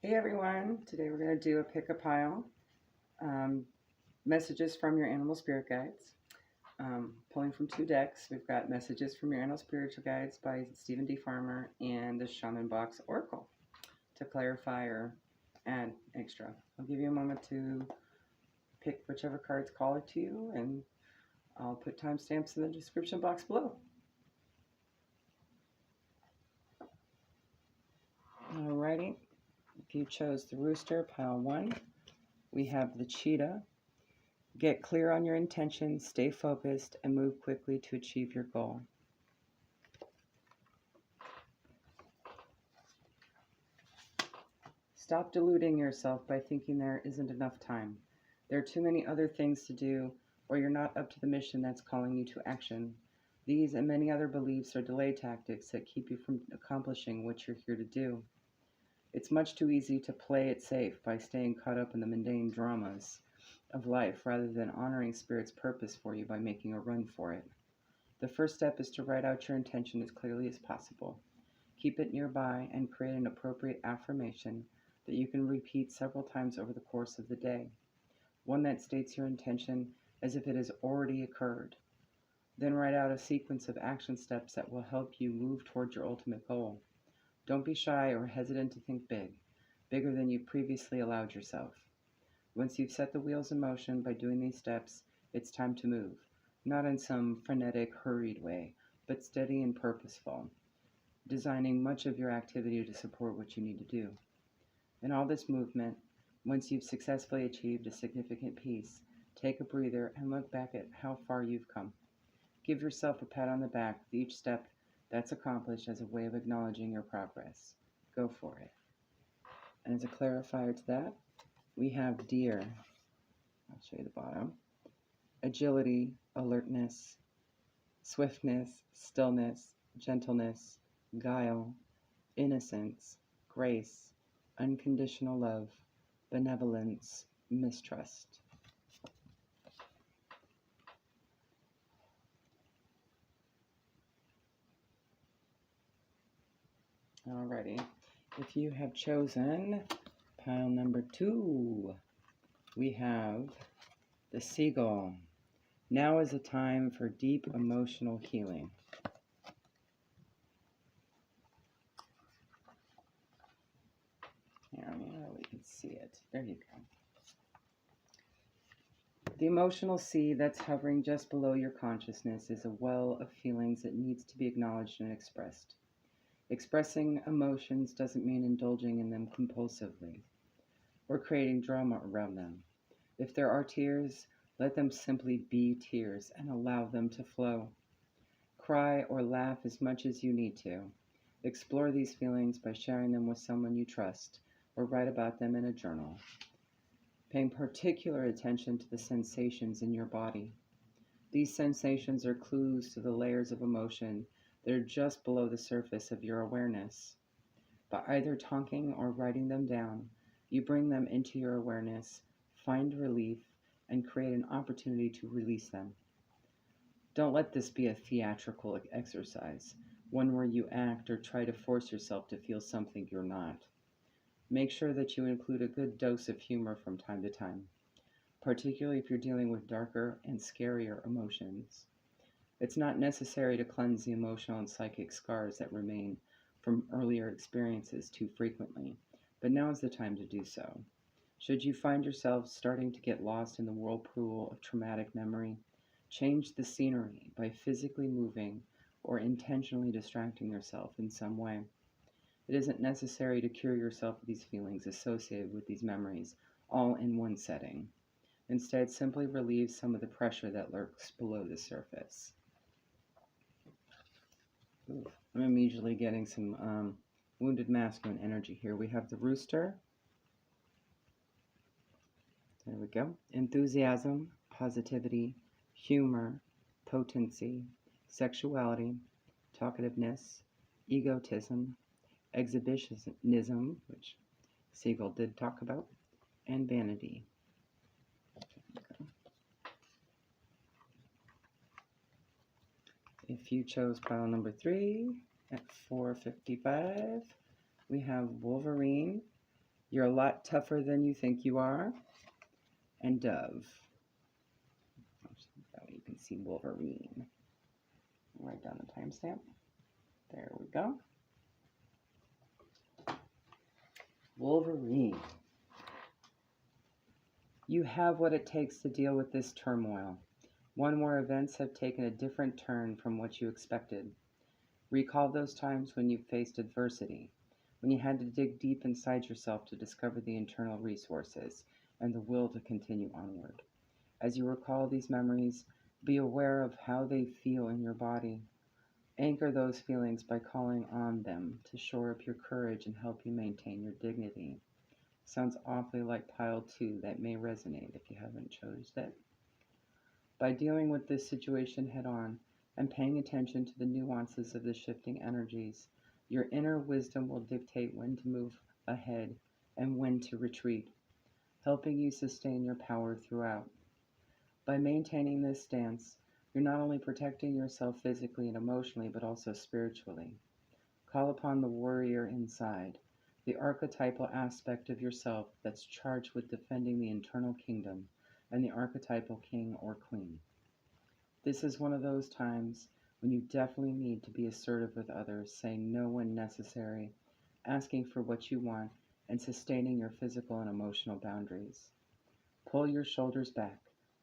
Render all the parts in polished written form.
Hey everyone, today we're going to do a pick a pile. Messages from your animal spirit guides. Pulling from 2 decks, we've got Messages from Your Animal Spiritual Guides by Stephen D. Farmer and the Shaman Box Oracle to clarify or add extra. I'll give you a moment to pick whichever cards call it to you, and I'll put timestamps in the description box below. Alrighty. If you chose the Rooster, pile 1, we have the Cheetah. Get clear on your intentions, stay focused, and move quickly to achieve your goal. Stop deluding yourself by thinking there isn't enough time. There are too many other things to do, or you're not up to the mission that's calling you to action. These and many other beliefs are delay tactics that keep you from accomplishing what you're here to do. It's much too easy to play it safe by staying caught up in the mundane dramas of life rather than honoring Spirit's purpose for you by making a run for it. The first step is to write out your intention as clearly as possible. Keep it nearby and create an appropriate affirmation that you can repeat several times over the course of the day. One that states your intention as if it has already occurred. Then write out a sequence of action steps that will help you move towards your ultimate goal. Don't be shy or hesitant to think big, bigger than you previously allowed yourself. Once you've set the wheels in motion by doing these steps, it's time to move, not in some frenetic, hurried way, but steady and purposeful, designing much of your activity to support what you need to do. In all this movement, once you've successfully achieved a significant piece, take a breather and look back at how far you've come. Give yourself a pat on the back with each step that's accomplished as a way of acknowledging your progress. Go for it. And as a clarifier to that, we have Deer. I'll show you the bottom. Agility, alertness, swiftness, stillness, gentleness, guile, innocence, grace, unconditional love, benevolence, mistrust. Alrighty, if you have chosen pile number 2, we have the Seagull. Now is a time for deep emotional healing. Here, we can see it. There you go. The emotional sea that's hovering just below your consciousness is a well of feelings that needs to be acknowledged and expressed. Expressing emotions doesn't mean indulging in them compulsively or creating drama around them. If there are tears, let them simply be tears and allow them to flow. Cry or laugh as much as you need to. Explore these feelings by sharing them with someone you trust or write about them in a journal. Paying particular attention to the sensations in your body. These sensations are clues to the layers of emotion that are just below the surface of your awareness. By either talking or writing them down, you bring them into your awareness, find relief, and create an opportunity to release them. Don't let this be a theatrical exercise, one where you act or try to force yourself to feel something you're not. Make sure that you include a good dose of humor from time to time, particularly if you're dealing with darker and scarier emotions. It's not necessary to cleanse the emotional and psychic scars that remain from earlier experiences too frequently, but now is the time to do so. Should you find yourself starting to get lost in the whirlpool of traumatic memory, change the scenery by physically moving or intentionally distracting yourself in some way. It isn't necessary to cure yourself of these feelings associated with these memories all in one setting. Instead, simply relieve some of the pressure that lurks below the surface. Ooh, I'm immediately getting some wounded masculine energy here. We have the Rooster. There we go. Enthusiasm, positivity, humor, potency, sexuality, talkativeness, egotism, exhibitionism, which Seagull did talk about, and vanity. If you chose pile number 3 at 455, we have Wolverine. You're a lot tougher than you think you are. And Dove. That way you can see Wolverine. Write down the timestamp. There we go. Wolverine. You have what it takes to deal with this turmoil. One where events have taken a different turn from what you expected. Recall those times when you faced adversity, when you had to dig deep inside yourself to discover the internal resources and the will to continue onward. As you recall these memories, be aware of how they feel in your body. Anchor those feelings by calling on them to shore up your courage and help you maintain your dignity. Sounds awfully like pile 2 that may resonate if you haven't chosen it. By dealing with this situation head on and paying attention to the nuances of the shifting energies, your inner wisdom will dictate when to move ahead and when to retreat, helping you sustain your power throughout. By maintaining this stance, you're not only protecting yourself physically and emotionally, but also spiritually. Call upon the warrior inside, the archetypal aspect of yourself that's charged with defending the internal kingdom, and the archetypal king or queen. This is one of those times when you definitely need to be assertive with others, saying no when necessary, asking for what you want, and sustaining your physical and emotional boundaries. Pull your shoulders back,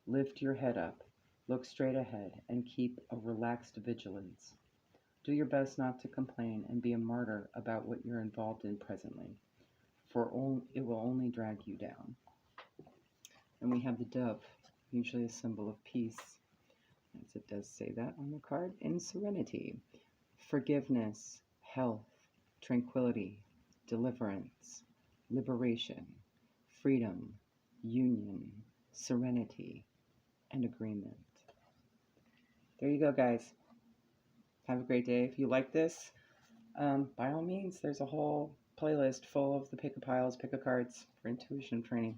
lift your head up, look straight ahead, and keep a relaxed vigilance. Do your best not to complain and be a martyr about what you're involved in presently, for it will only drag you down. And we have the dove, usually a symbol of peace, as it does say that on the card, in serenity, forgiveness, health, tranquility, deliverance, liberation, freedom, union, serenity, and agreement. There you go, guys. Have a great day. If you like this, by all means, there's a whole playlist full of the pick-a-piles, pick-a-cards for intuition training.